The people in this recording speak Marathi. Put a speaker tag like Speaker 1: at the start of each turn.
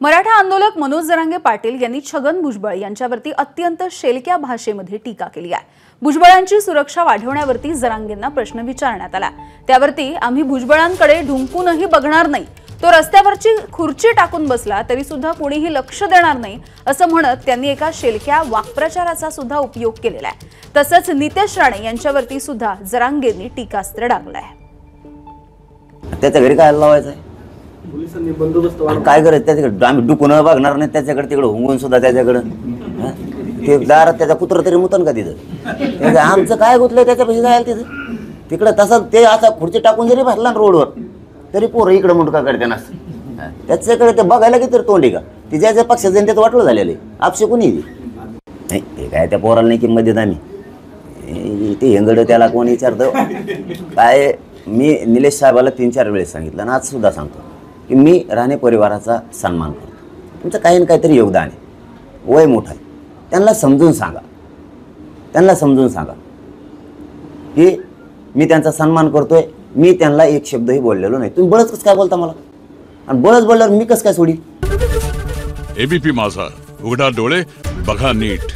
Speaker 1: मराठा आंदोलक मनोज जरांगे पाटील यांनी छगन भुजबळ यांच्यावरती अत्यंत शेलक्या भाषेमध्ये टीका केली आहे। भुजबळांची सुरक्षा वाढवण्यावरती जरांगेंना प्रश्न विचारण्यात आला, त्यावरती आम्ही भुजबळांकडे ढुंकूनही बघणार नाही, तो रस्त्यावरची खुर्ची टाकून बसला तरी सुद्धा कोणीही लक्ष देणार नाही असं म्हणत त्यांनी एका शेलक्या वाक्प्रचाराचा सुद्धा उपयोग केलेला आहे। तसंच नितेश राणे यांच्यावरती सुद्धा जरांगेंनी टीकास्त्र डागलं आहे।
Speaker 2: त्याच्या घरी काय लावायचं आहे, पोलिसांनी बंदोबस्त काय करायचं त्याच्याकडे, आम्ही डुकून बघणार नाही त्याच्याकडे, तिकडे हुंगून सुद्धा त्याच्याकडे ते दारात त्याचा कुत्र तरी मुतन का तिथं, आमचं काय गुतलंय त्याच्यापाशी जायला तिथं, तिकडं तसं ते असा खुर्ची टाकून जरी बसला रोडवर तरी पोरं इकडं मुंडका करते नसतं, त्याच्याकडे ते बघायला की तर तोंडी का ती ज्याच्या पक्षात जाईन त्याचं वाटलं झालेलं आहे, आपशे कोणी नाही ते काय त्या पोराला नाही किंमत देत आम्ही, ते हेंगडं त्याला कोण विचारतं काय। मी निलेश साहेबाला 3-4 वेळेस सांगितलं आणि आज सुद्धा सांगतो की मी राणे परिवाराचा सन्मान करतो, तुमचं काही ना काहीतरी योगदान आहे, वय मोठं आहे, त्यांना समजून सांगा की मी त्यांचा सन्मान करतोय, मी त्यांना एक शब्दही बोललेलो नाही, तुम्ही बळच कसं काय बोलता मला, आणि बळच बोलल्यावर मी कसं काय सोडी।
Speaker 3: एबीपी माझा, उघडा डोळे बघा नीट।